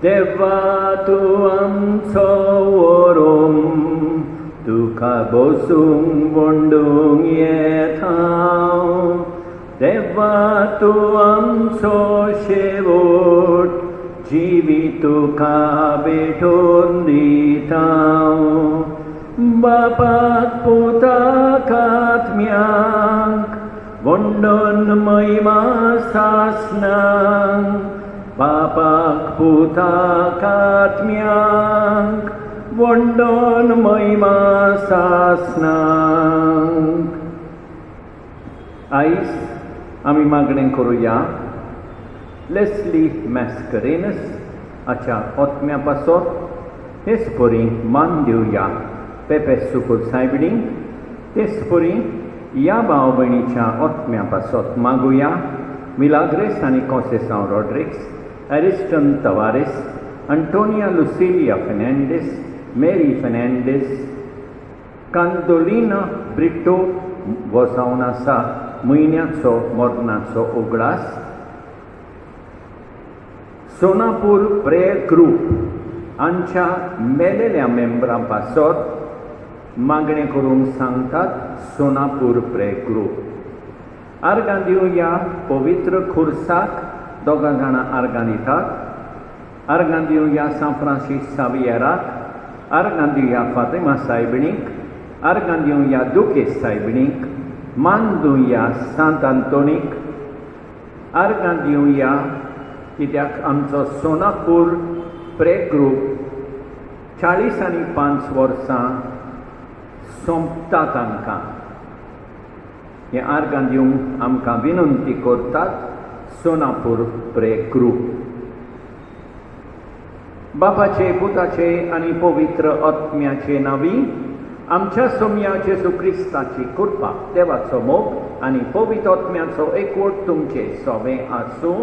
देवा तूं आमचो वरोम तुका बसूंक वंडूंक येता देवा तूं आमचो शेवट जिवीत तुका भेटोवन दिता बापाक पुताक आत्म्यांक वंडन महिमा सासनांक बापाक पुताक आत्म्यांक वंडन महिमा सासनांक. आयज आमी मागणें करुया लेस्ली मॅस्करेनस हाच्या ओतम्या पासत तेच परी मान दिवया पेपे सुकूल सायबिणींक. तेच परी ह्या भाव भयणीच्या ओतम्या पासत मागुया मिलाग्रेस आनी कॉसेसांव रॉड्रिक्स, एरिस्टन तवारेस, अंटोनिया लुसिलिया फेर्नांडीस, मेरी फेर्नांडीस, कांतोलिना ब्रिटो वो जावन आसा म्हयन्याचो मरणाचो उगडास. सोनापूर प्रेयर ग्रूप हांच्या मेलेल्या मेंबरां पासत मागणें करूंक सांगतात सोनापूर प्रेयर ग्रूप. आर्गां दिवया पवित्र खुर्साक दोगां जाणां आर्गां दितात. आर्गां दिवया सान फ्रांसीस सावियराक. आर्गां दिवया फातिमा सायबिणीक. आर्गां दिवया दुकेस सायबिणीक. मान दिवया सांत आंतोनीक. आर्गां दिवया कित्याक आमचो सोनापूर प्रेयर ग्रूप 45 वर्सां सोंपता तांकां. हे आर्गां दिवंक आमकां विनंती करतात सोनापूर प्रेयर ग्रूप. बापाचे पुताचे आनी पवित्र आत्म्याचे नांवी आमच्या सोम्या जेजू क्रिस्ताची कृपा देवाचो मोग आनी पवित्र आत्म्याचो एकवट तुमचे सोबे आसूं.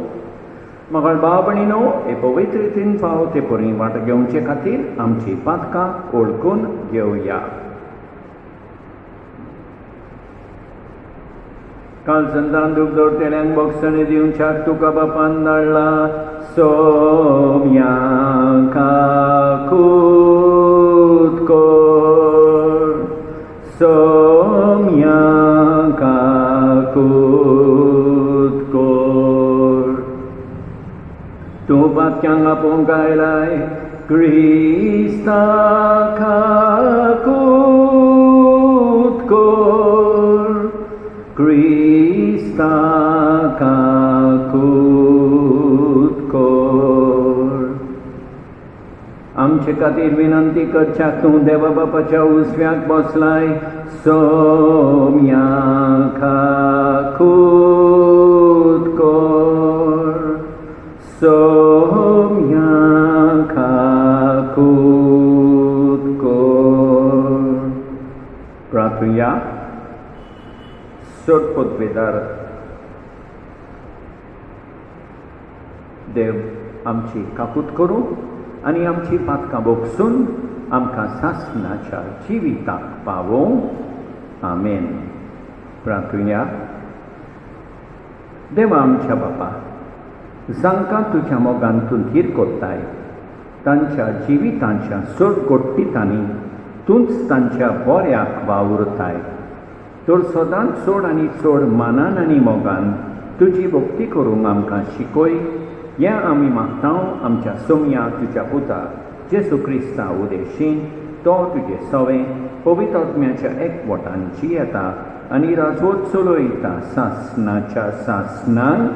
मगळ भाव भयणीनो, हे पवित्र रितीन फाव ते परी वाट घेवचे खातीर आमची पातकां ओळखून घेवया. काल संतान दूख दवरतेल्यांक बक्षणे दिवच्याक तुका बापान धाडला. सोम्या काकूत कोर, सोम्या काकूत कोर. तूं पातक्यांक आपोवंक आयलाय क्रिस्ता काकूत कोर, क्रिस्ता काकूत कोर. आमचे खातीर विनंती करच्याक तूं देवा बापाच्या उजव्याक बसलाय. सोम्या काकूत कोर, सोम्या काकूत कोर. प्रार्थुया. सोडपदवेदार देव आमची काकूत करूं आनी आमची पातकां बोगसून आमकां सासणाच्या जिविताक पावों. आमेन. प्रार्थुया. देवा आमच्या बापा, जांकां तुज्या मोगान तूं धीर कोत्ताय तांच्या जिवितांच्या सोडगोट्टितांनी तूंच तांच्या बऱ्याक वावुरताय. तर सदांच चड आनी चड मानान आनी मोगान तुजी भक्ती करूंक आमकां शिकय. हें आमी मागतांव आमच्या सोम्या तुज्या पुता जेजू क्रिस्ता उदेशीन. तो तुजे सवें पवित्र आत्म्याच्या एकवटान जियेता आनी राजवट चलयता सासणाच्या सासणांक.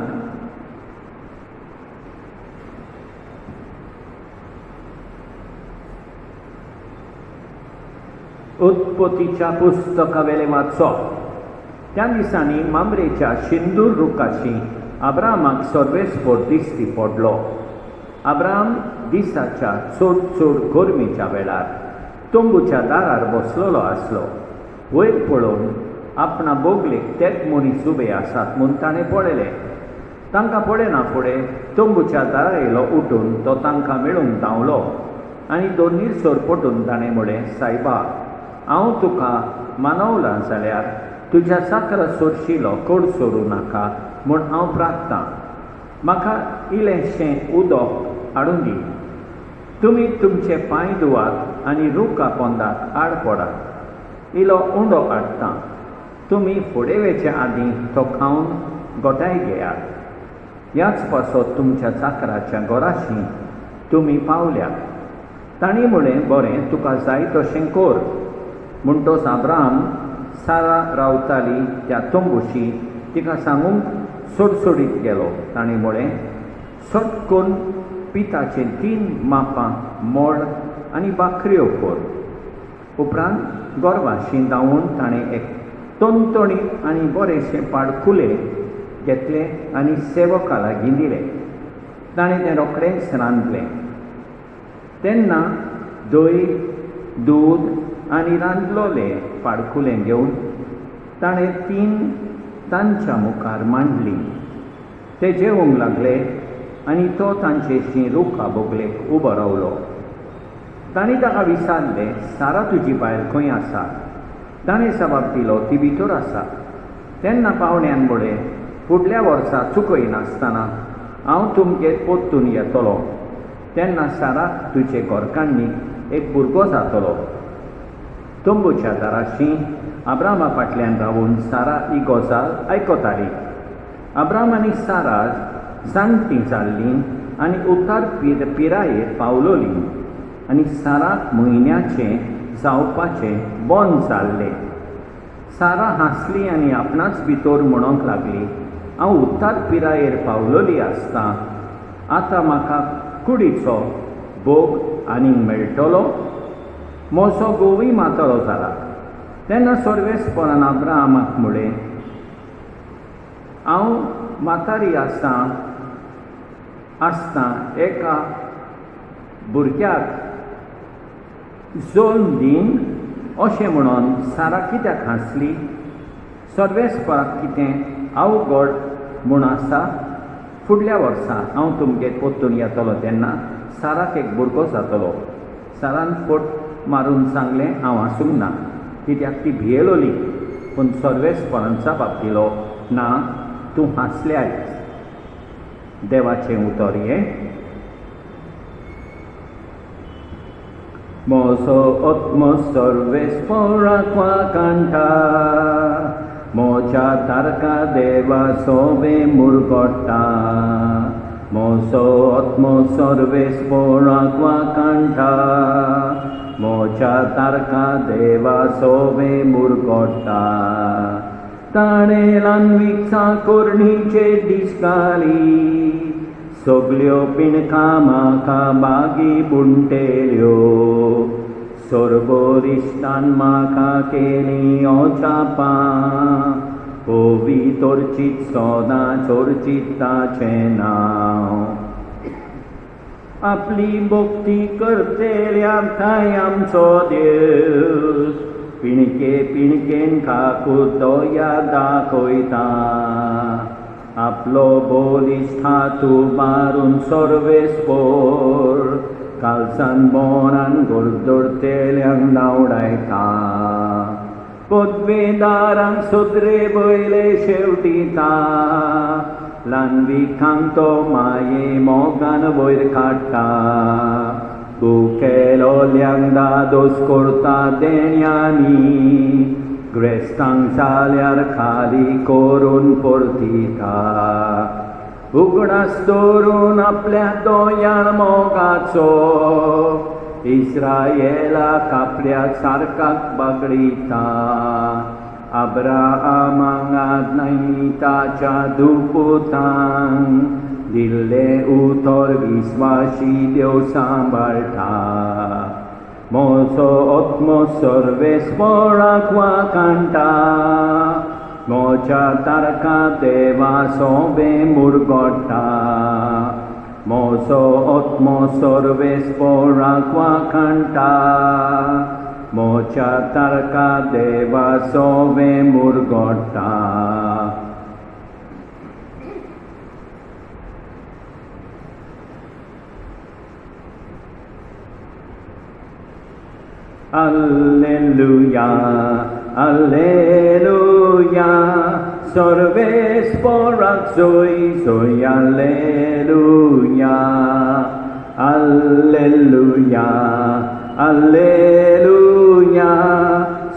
उत्पत्तीच्या पुस्तकावेले वाचप. त्या दिसांनी मामरेच्या सिंदूर रुखाशी अब्रामाक सर्वेस्पर दिश्टी पडलो. अब्राम दिसाच्या चड चड गरमेच्या वेळार तंबूच्या दारार बसलेलो आसलो. वयर पळोवन आपणा बोगलेक तेच मनीस उबे आसात म्हूण ताणें पळयलें. तांकां पळयना फुडें तंबूच्या दारायलो उठून तो तांकां मेळूंक धांवलो आनी दोनीर सरपटून ताणें म्हळें, सायबा, हांव तुका मानवलां जाल्यार तुज्या साकरा सोरशिलो कोड सोडूं नाका म्हूण हांव प्रार्थना. म्हाका इल्लेंशें उदक हाडून दी. तुमी तुमचे पांय धुवात आनी रुखा पोंदाक आड पडात. इलो उंडो हाडटा. तुमी फुडें वेचे आदीं तो खावन गोठाय घेयात. ह्याच पासत तुमच्या चाकराच्या घोराशी तुमी पावल्यात. तांणी म्हळें, बरें, तुका जाय तशें कर. म्हणटोच अब्राहम सारा रावताली त्या तंबूशी तिका सांगूंक सोडसोडीत गेलो. ताणें म्हळें, सटकून पिताचे 3 मापां मोड आनी बाकऱ्यो कर. उपरांत गोरवाशी धांवून ताणें एक तणतणीत आनी बरेशे पाडकुले घेतले आनी सेवका लागीं दिले. ताणें तें रोखडेंच रांदलें. तेन्ना दही, दूद आनी रांदलोले पाडकुलें घेवन ताणें 3 तांच्या मुखार मांडलीं. ते जेवंक लागले आनी तो तांचेशी रुखा बोगलेक उबो रावलो. तांणी ताका विचारलें, सारा तुजी बायल खंय आसा? ताणें जबाब दिलो, ती भितर आसा. तेन्ना पावण्यान म्हळें, फुडल्या वर्सा चुकयनासतना हांव तुमगेर पोत्तून येतलो. तेन्ना साराक तुजे घोरकान्नीक एक भुरगो जातलो. तंबूच्या दाराशी अब्रामा फाटल्यान रावून सारा ही गजाल आयकताली. अब्राम आनी सारा जाणटीं जाल्लीं आनी उतार पिरायेर पावलोलीं आनी साराक म्हयन्याचें जावपाचें बोंद जाल्लें. सारा हांसली आनी आपणाच भितर म्हणोंक लागली, हांव उतार पिरायेर पावलोली आसता. आतां म्हाका कुडीचो भोग आनीक मेळटलो. म्हजो घोवूय मातलो जाला. तेन्ना सर्वेस्परान अब्राहमाक म्हळें, हांव म्हातारी आसता एका भुरग्याक जल्म दीन अशें म्हणून सारा कित्याक हांसली? सर्वेस्पराक कितें अवघड म्हूण आसा? फुडल्या वर्सा हांव तुमगेर पोत्तून येतलो तेन्ना साराक एक भुरगो जातलो. सारान फट मारून सांगलें, हांव हांसूंक ना, कित्याक ती भियेलोली. पूण सर्वेस्परान जबाब दिलो, ना, तूं हांसल्यायच. देवाचें उतर हें. म्हजो आत्मो सर्वेस्पराक वाखाणटा, म्हज्या तारका देवा सोबे मुरगोडटा. म्हजो आत्मो सर्वेस्पराक वाखाणटा, म्हज्या तारका देवा सोबे मुरगोडटा. ताणें ल्हानवीक चाकोरणीचे दीस घाली, सगल्यो पिणकां म्हाका बागी बुंटेल्यो. सोर्गोरिश्टान म्हाका केलीं ओचापां, पवित्रचीत सदां चोरचीत ताचें नांव. आपली भक्ती करतेल्या थाय आमचो देव, पिणके पिणकेन खाकूर दया दाखयता. आपलो बोलिश्ट हातू मारून सर्वेस्पर, कालसान बोरान गोरदोरतेल्यांक नावडायता. पदवेदारांक सुद्रे बैले शेवटिता, ल्हानविकांक तो माये मोगान वयर काडटा. भुकेलोल्यांक दादोस करता देण्यांनी, ग्रेस्तांक जाल्यार खाली करून परतिता. उगडास दवरून आपल्या दोयाळ मोगाचो, इस्रायेलाक आपल्या सारकाक बागडिता. अब्राहमाक ताच्या दुपुतांक दिल्ले उतर विस्वासी देव सांबाळटा. म्हजो आत्मो सर्वेस्पराक वाखाणटा, म्हज्या तारका देवा सोबे मुरगोडटा. म्हजो आत्मो सर्वेस्पराक वाखाणटा, म्हज्या तारका देवा सोबे मुरगोडटा. Alleluia, Alleluia, सर्वेस्पराक जोय जोय. Alleluia, Alleluia, Alleluia,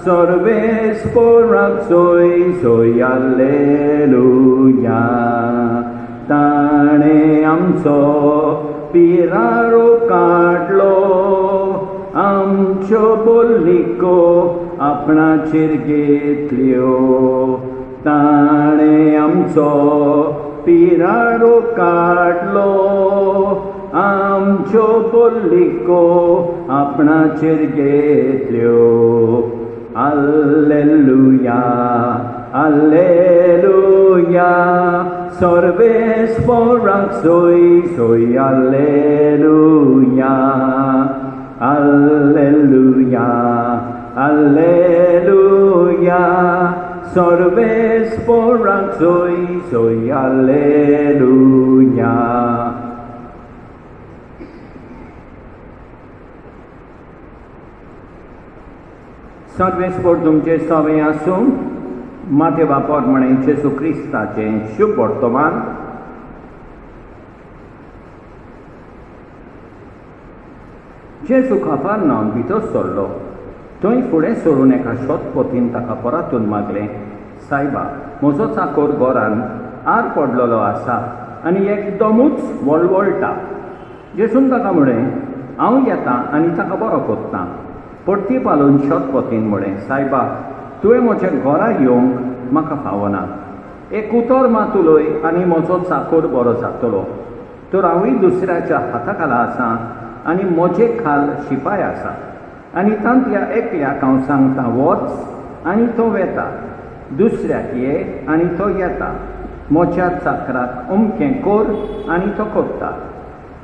सर्वेस्पोराक सोय सोय Alleluia. ताणे आमचो पिरारो काढलो, आमच्यो बोलिको आपणाचेर घेतल्यो. ताणे आमचो पिरारो काढलो, आमच्यो बोलिको आपणाचेर घेतल्यो. Alleluia, Alleluia, सर्वेस्पोराक सोय सोय Alleluia. Alleluia, Alleluia, सर्वेस्पोराक सोय सोय Alleluia. सर्वेस्पोर तुमचे सवे आसूं. माते वापर म्हणे जेसू क्रिस्ताचे शुभ वर्तमान. जेसू कफरनाहूम भितर सरलो. थंय फुडें सरून एका शतपतीन ताका परतून मागलें, सायबा, म्हजो चाकर घरान आर पडलेलो आसा आनी एकदमूच वळवळटा. जेसून ताका म्हळें, हांव येतां आनी ताका बरो कोत्तां. परती पालून शतपतीन म्हळें, सायबा, तुवें म्हज्या घरा येवंक म्हाका फावना. एक उतर मात उलय आनी म्हजो चाकर बरो जातलो. तर हांवूय दुसऱ्याच्या हाताखाला आसां आनी म्हजे खाल शिपाय आसा. आनी तांतल्या एकल्याक हांव सांगतां, वच आनी तो वेता. दुसऱ्याक ये आनी तो येता. म्हज्या चाकराक अमकें कर आनी तो करता.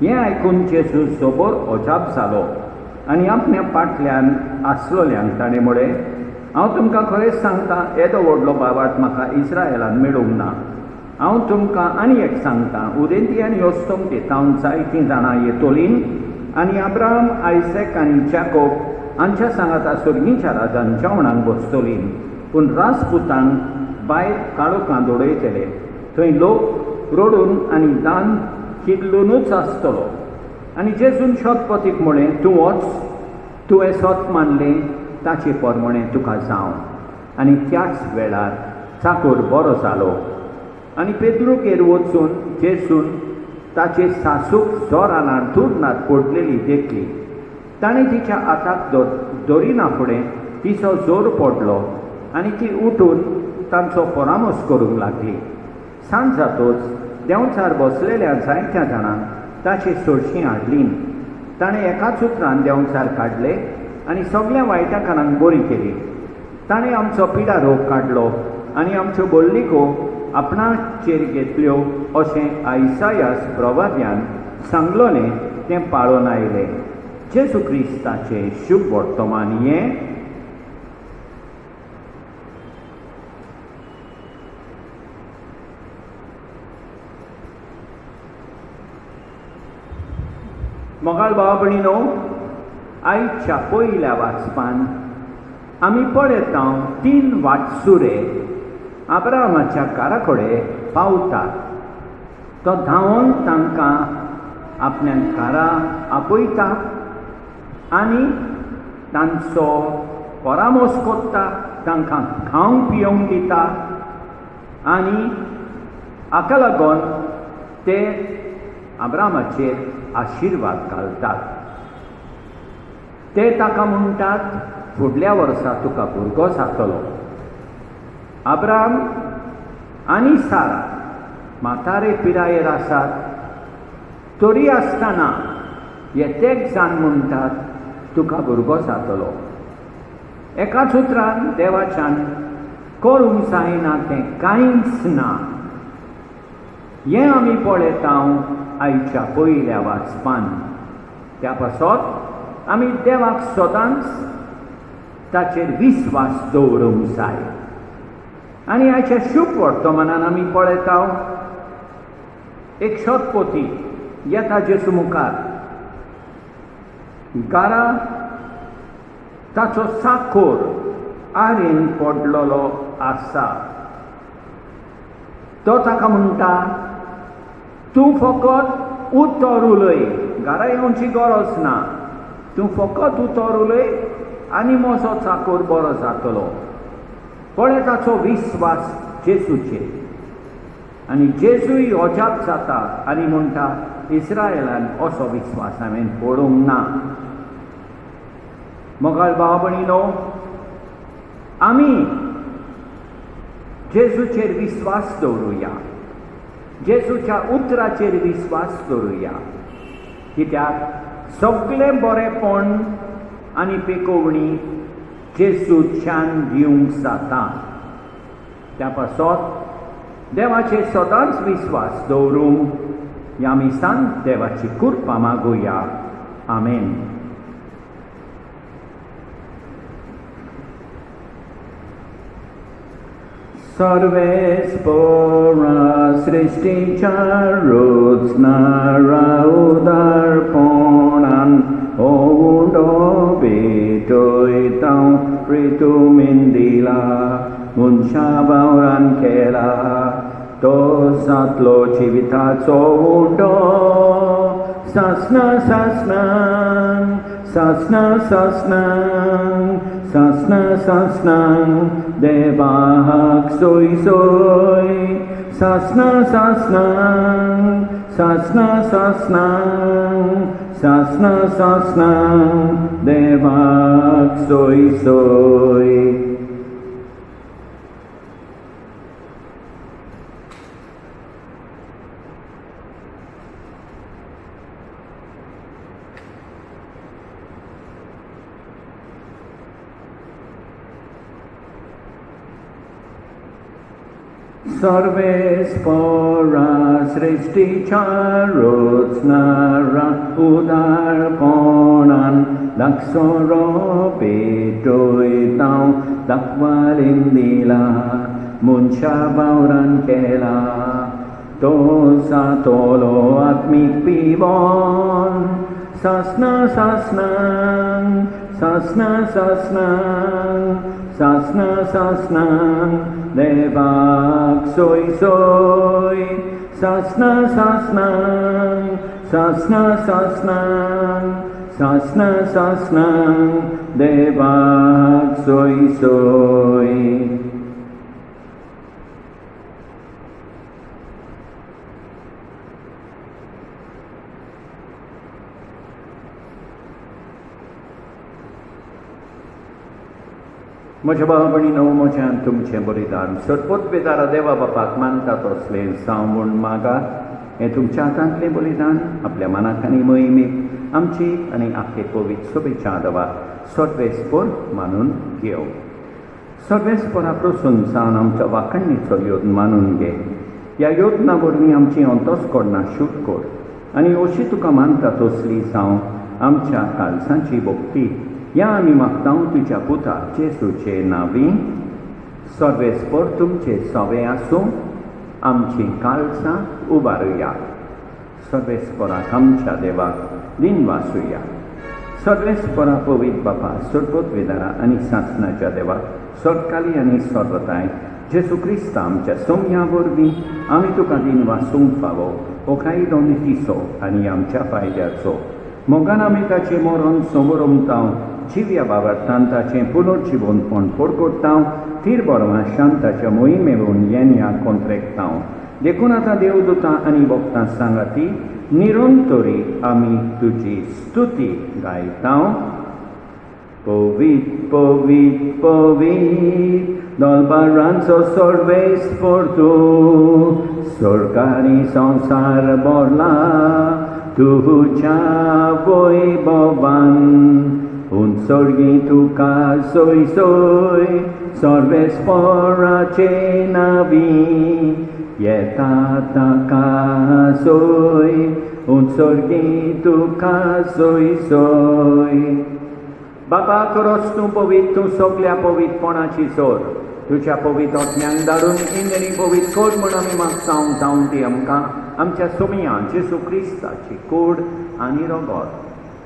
हें आयकून जेसू सोबोर अजाप जालो आनी आपल्या फाटल्यान आसलोल्यांक ताणें म्हळें, हांव तुमकां खरेंच सांगतां, येदो व्हडलो बाबाट म्हाका इस्रायेलान मेळूंक ना. हांव तुमकां आनी एक सांगतां, उदेंती आनी अस्तंतेतावन जायतीं जाणां येतलीं आनी अब्राहम, आयसेक आनी जाकोब हांच्या सांगाता सुर्गीच्या राजान जेवणाक बसतलीं. पूण राजपुतांक भायर काळोखांत उडयतले. थंय लोक रडून आनी दान किल्लूनूच आसतलो. आनी जेजून शतपतीक म्हळें, तूं वच, तुवें सत मानलें ताचे परमणें तुका जावं. आनी त्याच वेळार चाकर बरो जालो. आनी पेद्रूगेर वचून जेजून ताचे सासूक जोरान अंथरुणांत पडलेली देखली. ताणें तिच्या हाताक धरिना फुडें तिचो जोर पडलो आनी ती उठून तांचो परामर्श करूंक लागली. सांज जातूच देंवचार बसलेल्या जायत्या जाणांक ताची सोडशीं हाडलीं. ताणें एकाच उतरान देंवचार काडले आनी सगळ्या वायटाकारांक बरी केली. ताणें आमचो पिडा रोग काडलो आनी आमच्यो बोल्लिको आपणाचेर घेतल्यो अशें आयसायास प्रवाद्यान सांगलोलें तें पाळोवन आयलें. जेजू क्रिस्ताचें शुभ वर्तमान हें. मोगाळ भाव भयणीनो, आयच्या पयल्या वाचपान आमी पळयता 3 वाटसुरे अब्राहमाच्या घरा कडेन पावतात. तो धांवून तांकां आपल्या घरा आपयता आनी तांचो परामर्श करता, तांकां खावंक पिवंक दिता आनी हाका लागून ते अब्राहमाचेर आशिर्वाद घालतात. ते ताका म्हणटात, फुडल्या वर्सा तुका भुरगो जातलो. अब्राहम आनी सारा म्हातारे पिरायेर आसात, तरी आसतना येतेक जाण म्हणटात तुका भुरगो जातलो. एकाच उतरान देवाच्यान करूंक जायना तें कांयच ना. हें आमी पळयता आयच्या पयल्या वाचपान. त्या पासत आमी देवाक सदांच ताचेर विस्वास दवरूंक जाय. आनी आयच्या शुभ वर्तमानान आमी पळयता एक शतपती येता जेजू मुखार. घरा ताचो साकोर आरेन पडलेलो आसा. तो ताका म्हणटा, तूं फकत उतर उलय घरा येवची गरज ना. तूं फकत उतर उलय आनी म्हजो चाकर बरो जातलो. पळय ताचो विस्वास जेजूचेर. आनी जेजूय अजाप जाता आनी म्हणटा इस्रायेलान असो विस्वास हांवें पळोवंक ना. मोगाळ भाव भयणीनो, आमी जेजूचेर विस्वास दवरुया. जेजूच्या उतराचेर विस्वास दवरुया. कित्याक सगळें बरेपण आनी पिकोवणी जेजूच्यान दिवंक जाता. त्या पासत देवाचेर सदांच विस्वास दवरूंक ह्या मिसान देवाची कृपा मागुया. आमेन. सर्वेस्परा सृष्टीच्या रचणारा उदारपणान ओवुंडो भेटयता ऋतुमीन दिला. मनशा वावरान केला तो जातलो जिविताचो उंडो. सासना सासनांग सासना सासनांग सासना सासनांग देवाक सोय सोय. सासना सासनांग सासना सासनांग सासना सासनांग देवाक सोय सोय. सर्वेस्परा सृष्टीच्या रचणारा उदारपणान दाक्षरो भेटयता दाखवालीन दिला. मनशा वावरान केला तो जातलो आत्मीक पिवोन. सासना सासनांग सासना सासनांग सासना सासनांग देवाक सोय सोय. सासना सासनांग सासना सासनांग सासना सासनांग देवाक सोय सोय. म्हज्या भाव भयणीनो, म्हज्यान तुमचें बलिदान सरपोत बेदारा देवा बापाक मानता तसलें जावं म्हूण मागा. हें तुमच्या हातांतलें बलिदान आपल्या मनाक आनी मोहिमेक आमची आनी आख्खे पवित्र सभेच्या आदवा सर्वेस्पर मानून घेवं. सर्वेस्परा प्रसून जावन आमच्या वाखणणेचो योद्न मानून घे. ह्या योजना वरवीं आमची अंतस्करणां शुद्ध कर आनी अशी तुका मानता तसली जावं आमच्या कालसांची भक्ती ह्या आमी मागतां तुज्या पुता जेजूचे नांवी. सर्वेस्पर तुमचे सवे आसूं आमची कालसां उबारुया. सर्वेस्पराक आमच्या देवाक दिन वासुया. सर्वेस्परा पवित्र बापा सरपोत वेदारा आनी सासणाच्या देवा सरकाली आनी सर्वताय जेजू क्रिस्त आमच्या सोम्या वरवीं आमी तुका दिन वासूंक फावो हो कायदो नितीचो आनी आमच्या फायद्याचो. मोगान आमी ताचें मरण समोरमतां जिव्या बाबार्थान ताचें पुनर्जिवनपण परगोडटां. तीर बरवां शांताच्या मोहिमेवून येन्या कोंत्रेकतां. देखून आतां देवदूतां आनी भक्तां सांगाती निरंतरी आमी तुजी स्तुती गायतां. पवित्र पवित्र पवित्र दलबारांचो सर्वेस्पर तूं सरकारी संसार भरला तुज्या वैभवान. उत्सर्गी तुका सोय सोय सर्वेस्पराचे नांवी येता ताका सोय. उत्सर्गी तुका सोय सोय. बाबा खरोच तूं पवित्र, तूं सगळ्या पवित्रपणाची सोर. तुज्या पवित्र आत्म्यांक धाडून इंगणी पवित्र कर म्हूण आमी मागतां. जावं ती आमकां आमच्या सोमया जेजू क्रिस्ताची कूड आनी रगत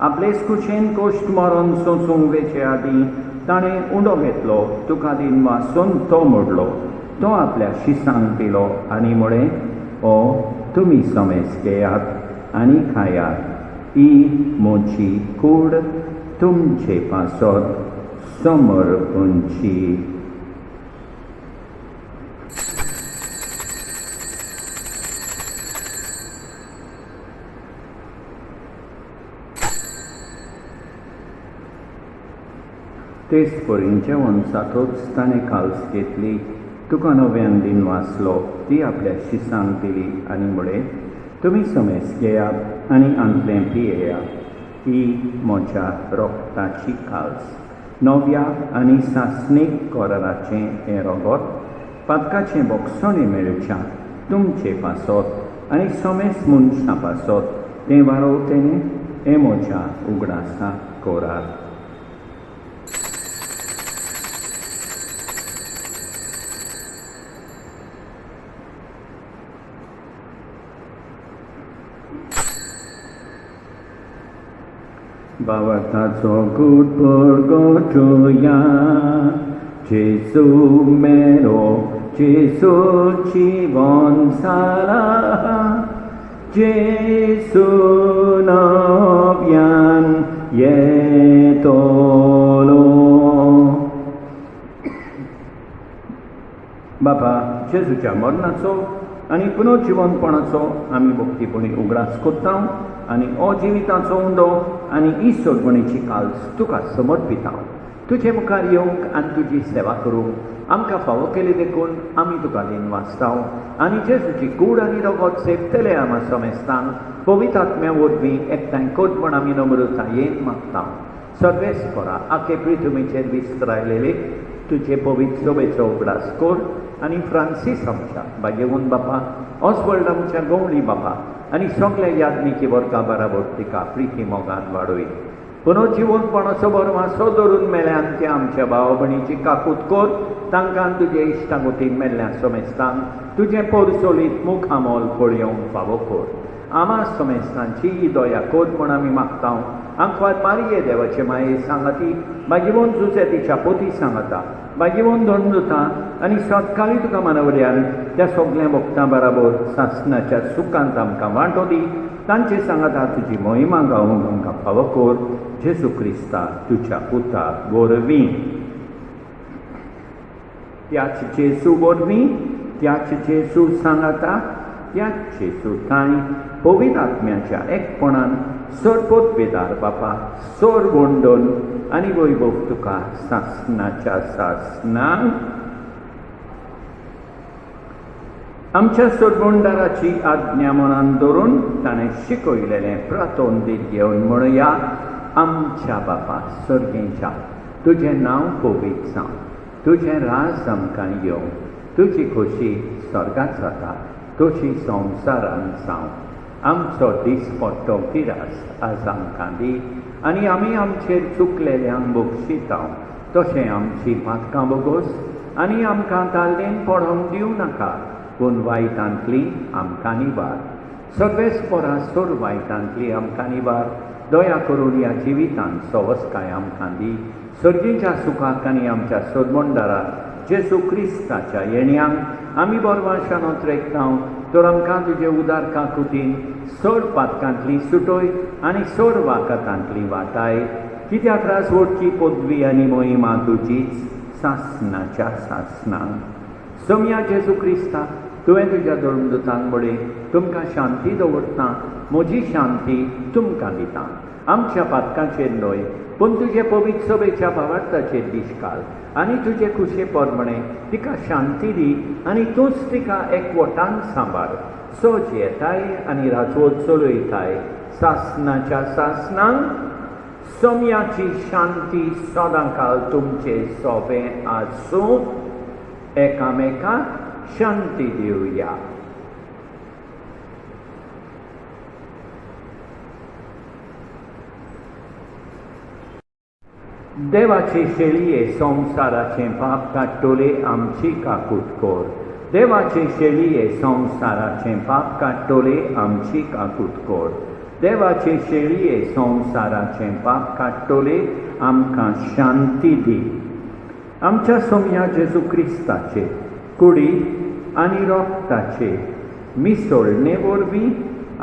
आपलेच कुशेन कोश्ट मरण सोंसूंक वेचे आदीं ताणें उंडो घेतलो. तुका दिन वासून तो मोडलो. तो आपल्या शिसांक दिलो आनी म्हळें, ओ तुमी समेज घेयात आनी खायात. ही म्हजी कूड तुमचे पासत समर्पूंची. तेच परीन जेवण जातूच ताणें काल्स घेतली, तुका नव्यान दिन वाचलो, ती आपल्या शिसांक दिली आनी म्हळें, तुमी समेस घेयात आनी आंतलें पियेयात. ही म्हज्या रोगताची काल्स. नव्या आनी सासणीक कोराराचें हें रगत पातकाचें बोगसोणें मेळच्या तुमचे पासत आनी समेस मनशां पासत तें वाडोवतें हें म्हज्या उगडासा कोरार. बावताचो गुटभर गोठुया, जेजू मेरो, जेजू जीवन जाला, जेजू नव्यान येतलो. बाबा जेजूच्या मरणाचो आनी पुनर्जिवनपणाचो आमी भक्तीपणी उगडास कोत्ता आनी हो जिविताचो उंडो आनी ही सोडवणेची काल्स तुका समर्पिता. तुजे मुखार येवंक आनी तुजी सेवा करूंक आमकां फावो केले देखून आमी तुका लेन वाचता आनी जेजूची कूड आनी रगत सेवतले आमा समेस्तांक पवित्र आत्म्या वरवीं एकठांय कोत म्हण आमी नम्रतायेन मागता. सर्वेस्परा आखे पृथ्वीचेर विस्तारलेले तुजे पवित्र सोबेचो उगडास कोर आनी फ्रांसीस आमच्या भाग्यवंत बापा, ऑस्वल्ड आमच्या गवळी बापा आनी सगळ्या याज्ञिकी वर्गा बराबर तिका प्रिती मोगान वाडोय. पुनर्जिवनपणाचो बरवासो धरून मेल्यान ते आमच्या भाव भयणीची काकूट कोर, तांकां तुजे इश्टागोतीन मेल्ल्या समेस्तांक तुजें पोरसोलीत मुखामोल पळयोवंक फावो कोर. आमा समेस्तांची ही दया कोर म्हण आमी मागता. आंकवार मारिये देवाचे माये सांगाती, भाग्यवंत जुसेतीच्या पोती सांगता, भाग्यवंत धनदुता आनी सतकाळी तुका मानवड्यान त्या सगळ्या भक्तां बराबर सासणाच्या सुखांत आमकां वांटो दी. तांचे सांगता तुजी महिमा गावूंक आमकां फावो कोर. जेजू क्रिस्ता तुज्या पुता वरवीं. त्याच जेजू वरवीं, त्याच जेजू सांगता, त्याच जेजू ताई पवित्र आत्म्याच्या एकपणान सरपोत बेदार बापा सोर वंडोन आनी वैभव तुका सासणाच्या सासणांक आमच्या सोडवंडाराची आज्ञा मनान धरून ताणें शिकयलेलें प्रार्थोन दीत घेवन म्हणया, आमच्या बापा सर्गेच्या तुजें नांव पवित्र जावं, तुजें राज आमकां येवं, तुजी खोशी स्वर्गांत जाता तशी संवसारांत जावं. आमचो दिसपट्टो गिरास आज आमकां दी आनी आमी आमचेर चुकलेल्यांक बक्षिता तशें आमची पातकां बोगोस आनी आमकां ताल्लेन पडोवंक दिवं नाका, पूण वायटांतली आमकां निबार. सर्वेस्परा सोर वायटांतली आमकां निबार. दया करून ह्या जिवितांत सवस्काय आमकां दी. सर्गेच्या सुखाक आनी आमच्या सोदमंडारा जेजू क्रिस्ताच्या येण्याक आमी बरवाशान ओतरेकता, तर आमकां तुजे उदार काकुतीन सोड पातकांतली सुटोय आनी सोड वाकतांतली वाटाय. कित्याक राजवटची पदवी आनी मोहिमा तुजीच सासणाच्या सासणांक. सोम्या जेजू क्रिस्ता तुवें तुज्या धर्मदुतांक बळय तुमकां शांती दवरता, म्हजी शांती तुमकां दिता. आमच्या पातकांचेर न्हय पूण तुजे पवित्र सभेच्या भावार्थाचेर दीश घाल आनी तुजे खुशे परमणे तिका शांती दी आनी तूंच तिका एकवटान सांबाळ. सोज येताय आनी राजवट चलयताय सासणाच्या सासणांक. सोम्याची शांती सदांकाल तुमचे सोबें आसूं. एकामेकाक शांती दिवया. देवाचे शेळये संवसाराचें पाप काडटोले आमची काकूट कोर. देवाचे शेळये संवसाराचें पाप काडटोले आमची काकूट कोर. देवाचे शेळये संवसाराचें पाप काडटोले आमकां शांती दी. आमच्या सोम्या जेजू क्रिस्ताचे कुडी आनी रोगताचे मिसळणे वरवीं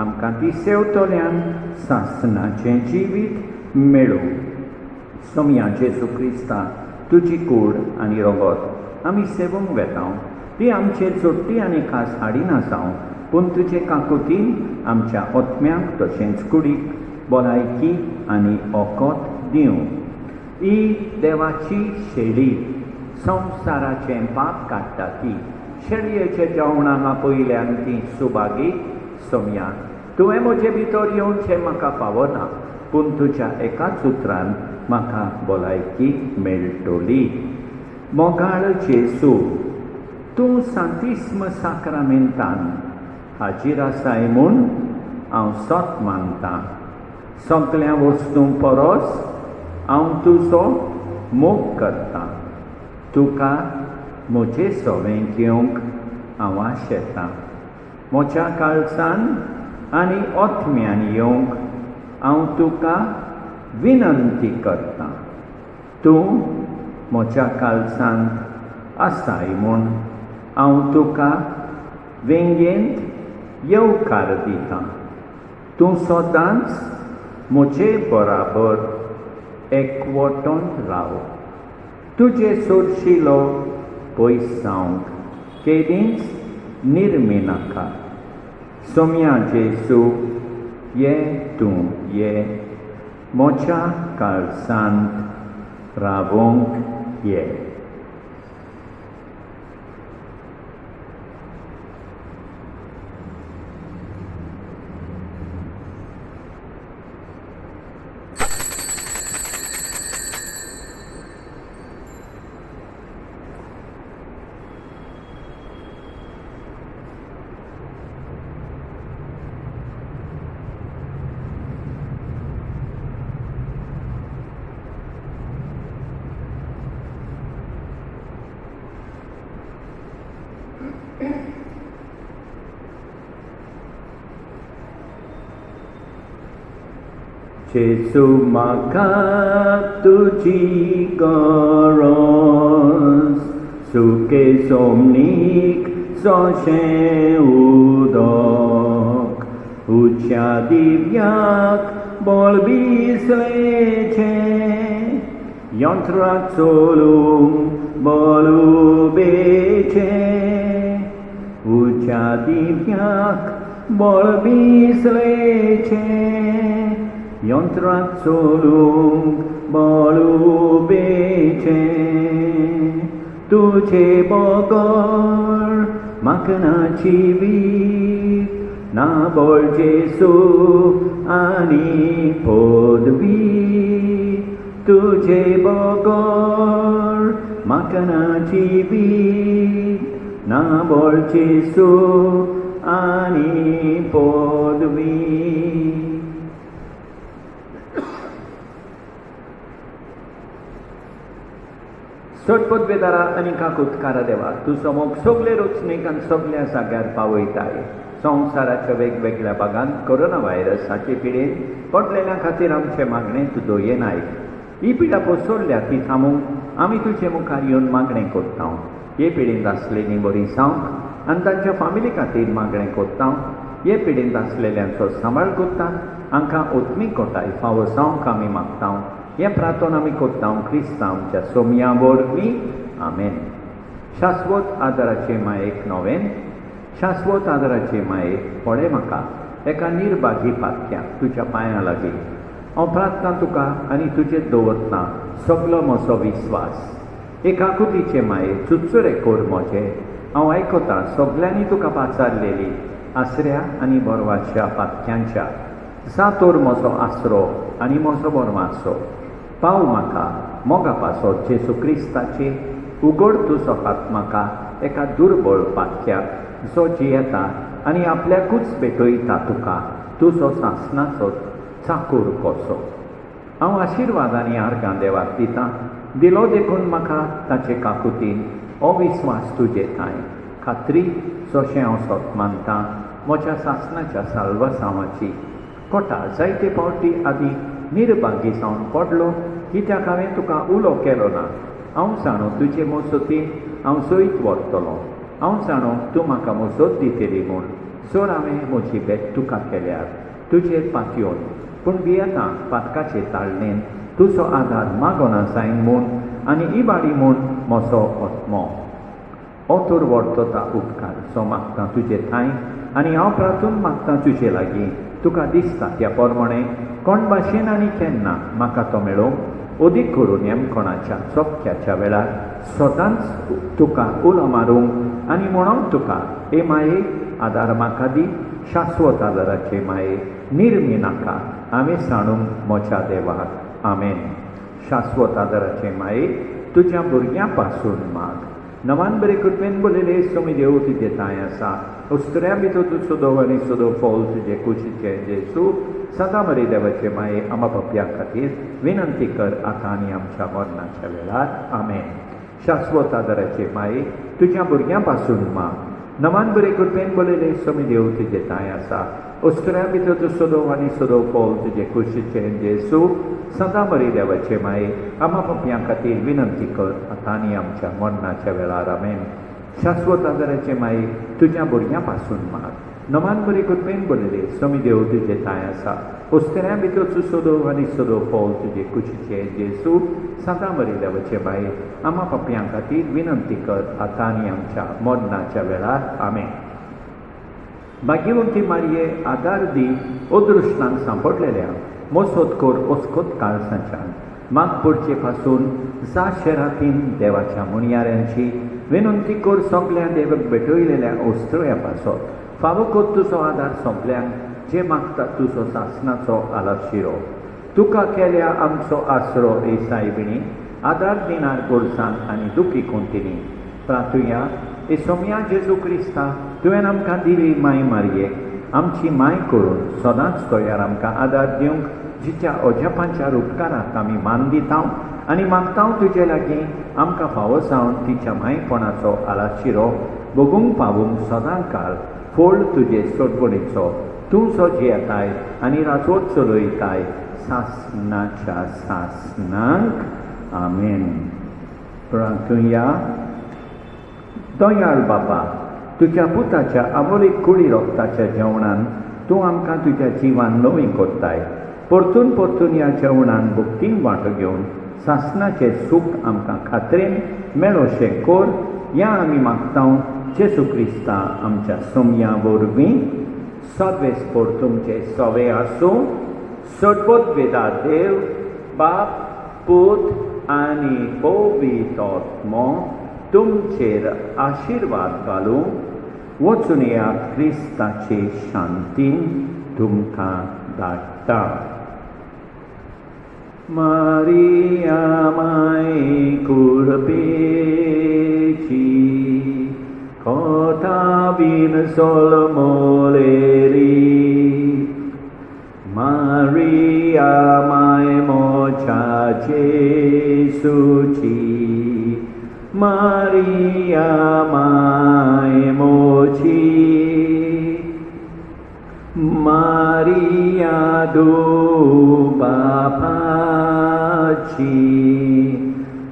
आमकां दिसेवतल्यान सासनाचें जिवीत मेळूं. सोम्या जेजू क्रिस्ता तुजी कूड आनी रगत आमी सेवूंक वेतां. ती आमचेर जोडटी आनी खास हाडिना जावं, पूण तुजे काकुतीन आमच्या ओत्म्यांक तशेंच कुडीक भलायकी आनी ओकोत दिवं. ही देवाची शेळी संवसाराचें पाप काडटा ती. शेळयेच्या जेवणाक आपयल्यान ती सुबागी. सोम्या, तुवें म्हजे भितर येवचें म्हाका फावना, पूण तुज्या एकाच उतरान म्हाका भलायकी मेळटली. मोगाळ जेजू, तूं सांतिस्म साक्रामेंतान हाजीर आसाय म्हूण हांव सोत मानतां. सगळ्या वस्तूं परस हांव तुजो मोग करतां. तुका म्हजें सवें घेवंक हांव आशेतां. म्हज्या काळजान आनी ओत्म्यान येवंक हांव तुका विनंती करतां. तूं म्हज्या काळजांत आसाय म्हूण हांव तुका वेंगेंत येवकार दितां. तूं सदांच म्हजे बराबर एकवटून राव. तुजे सोडशिलो पयस जावंक केदींच निर्मी नाका. सोम्या जेजू, ये तूं ये म्हज्या काळजांत रावोंक ये. जेजू, म्हाका तुजी गरज. सुके सोमनीक जशें उदक, उज्या दिव्याक बळबिसलेचें. यंत्राक चलूंक बलुबेचें. उज्या दिव्याक बळबिसलेचें. यंत्राक चलूंक बळुबेचें. तुजे बगर म्हाका ना जिवीत, ना बळ जेजू आनी पदवी. तुजे बगर म्हाका ना जिवीत, ना बळ जेजू आनी पदवी. सोटपदवेदारा आनी काकुतकारा देवा, तुजो मोग सगळे रचणेक आनी सगळ्या जाग्यार पावयताय. संवसाराच्या वेगवेगळ्या भागांत कोरोना व्हायरसाचे पिडेन पडलेल्या खातीर आमचे मागणें तूं दोयेनाय. ही पिडा पसरल्या ती थांबूंक आमी तुजे मुखार येवन मागणें करता. हे पिडेंत आसलेलीं बरीं जावंक आनी तांच्या फामिली खातीर मागणें करता. हे पिडेंत आसलेल्यांचो सांबाळ करता. हांकां ओत्मीक कोटाय फावो जावंक आमी मागता. हे प्रार्थना आमी करता क्रिस्तांव आमच्या सोम्या वरवीं. आमेन. शाश्वत आदाराचे मायेक नोवेन. शाश्वत आदाराचे मायेक पडे म्हाका एका निर्भागी पातक्याक तुज्या पांयां लागीं. हांव प्रार्थना तुका आनी तुजेर दवरता सगलो म्हजो विस्वास. एकाकुतीचे माये चुचुरे कोर म्हजे. हांव आयकतां सगल्यांनी तुका पाचारलेली आसऱ्या आनी बरवाच्या पातक्यांच्या. जातोर म्हजो आसरो आनी म्हजो बरवाचो. पाव म्हाका मोगा पासो जेजू क्रिस्ताचे. उगड तुजो हात म्हाका एका दुर्बळ पातक्याक जो जियेता आनी आपल्याकूच भेटयता तुका तुजो सासणाचो चाकूर कसो. हांव आशिर्वादांनी आर्गां देवाक दितां. दिलो देखून म्हाका ताचे काकुतीन अविस्वास तुजे थंय. खात्री जशें हांव सोत मानतां म्हज्या सासणाच्या साल्वसांवाची. कोटा जायते फावटी आदी निर्भागी जावन पडलो कित्याक हांवें तुका उलो केलो ना. हांव जाणो तुजे मजतीन हांव सयत व्हरतलों. हांव जाणो तूं म्हाका मजत दितली म्हूण. जर हांवें म्हजी भेट तुका केल्यार तुजेर पातयोन पूण भियेता पातकाचे ताळणेन तुजो आदार मागोना जायन म्हूण आनी इबाडी म्हूण म्हजो ओत्मो ओतूर व्हरता उपकार जो मागता तुजे थंय आनी हांव प्रार्थून मागता तुजे लागीं तुका दिसता त्या प्रमाणे कोण भाशेन आनी केन्ना म्हाका तो मेळोवंक अदीक करून नेमकोणाच्या चोपक्याच्या वेळार सदांच तुका उलो मारूंक आनी म्हणून तुका हे माये आदार म्हाका दी शाश्वत आदाराचे माये निर्मी नाका हांवें सांडूंक म्हज्या देवाक आमेन. शाश्वत आदाराचे माये तुज्या भुरग्यां पासून माग नवान बरे कृपेन बोलेले सोमी देव तुजे थंय आसा उस्तऱ्या भितर तूं सुदो आनी सुदो फॉल तुजे कुशीचे जेसू सदा मरे देवाचे माये आमा पप्या खातीर विनंती कर आतां आनी आमच्या मरणाच्या वेळार आमेन. शाश्वत आदाराचे माये तुज्या भुरग्यां पासून माग नवान बरे कृपेन बोलेले सोमी देव तुजे थंय आसा उस्तऱ्या भितर तूं सुदो आनी सुदो फॉल तुजे कुशीचे जेसू सदा मरे देवाचे माये आमा पप्या खातीर विनंती कर आतां आनी आमच्या मरणाच्या वेळार आमेन. शाश्वत आदाराचे माये तुज्या भुरग्यां पासून माग नवान बरे कृपेन बोलेले सोमी देव तुजे थंय आसा उस्तऱ्या भितर तूं सुदो आनी सुदो फॉल तुजे कुशीचे जेसू सदा मरे देवाचे माये आमा पप्या खातीर विनंती कर आतां आनी आमच्या मरणाच्या वेळार आमेन. भाग्यवंती मारये आदार दी अदृश्टांक सांपडलेल्या मोसोत कोर ओस्कोत काळसाच्यान माग पडचे पासून जा शेरांतीन देवाच्या मुणयाऱ्यांची विनंती कोर सगल्या देवाक भेटयलेल्या ओस्तळ्या पासत फावो कोत तुजो आदार सोंपल्यांक जे मागता तुजो सासणाचो आलाशिरो तुका केल्या आमचो आसरो एसाय बिणी आदार दिनार गोरसांक आनी दुखी कोंतिनी प्रार्थुया ए सोम्या जेजू क्रिस्ता तुवें आमकां दिली माय मारये आमची माय करून सदांच तयार आमकां आदार दिवंक जिच्या अजापांच्या उपकाराक आमी मान दिता आनी मागता तुजे लागीं आमकां फावो जावन तिच्या मायपणाचो आलाशिरो भोगूंक पावूंक सदां काळ फोड तुजे सोडवणेचो तूं जो जियेताय आनी राजवट चलयताय सासणाच्या सासणांक आमेन. प्रार्थुया दयाळ बाबा तुज्या पुताच्या अमोलीक कुडी रोगताच्या जेवणान तूं आमकां तुज्या जिवान नवी कोत्ताय परतून परतून ह्या जेवणान भुक्तीन वांटो घेवन सासणाचें सूख आमकां खात्रेन मेळोशें कोर ह्या आमी मागता जेजू क्रिस्ता आमच्या सोम्या वरवीं सद्वेस पोर तुमचे सवे आसूं सडपत वेदा देव बाप पूत आनी पवित्र आत्मो तुमचेर आशिर्वाद घालूंक वचून ह्या क्रिस्ताचे शांतीन तुमकां धाडटा. मारिया माय कुरबेची कोता बीन सोल मोलेरी मारिया माय मोचाचे सुची मारिया माय मोची मारिया दो बापाची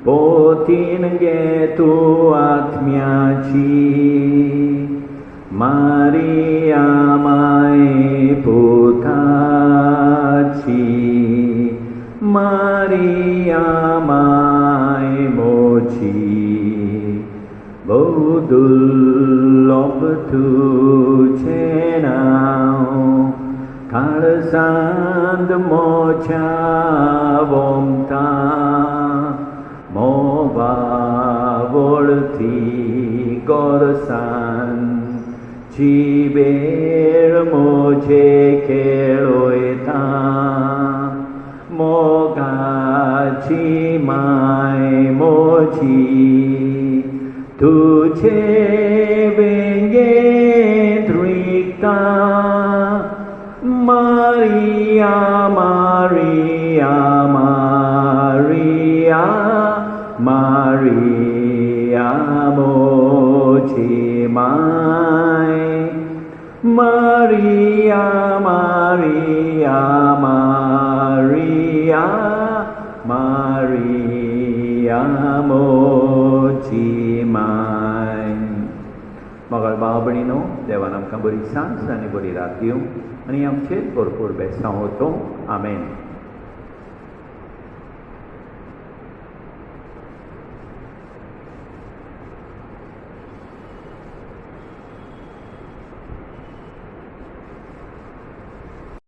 पोतीन गे तू आत्म्याची मारिया माय पोताची मारिया माय मोची बहु दुर्लभ तुझे नाव काळजांत मोच्या वोमता मोवा वळती गोरसान जिबेर मोजे केळोयता मोगाची माय मोची तुझे वेंगे द्रिक्ता मारिया मारिया मारिया मारिया मोची माय मारिया मारिया मारिया मारिया मोची माय. मगर भाव भयणीनो, देवान आमकां बरी सांज आनी बरी रात दिवं आनी आमचेर भरपूर बेसांव होतो. आमेन.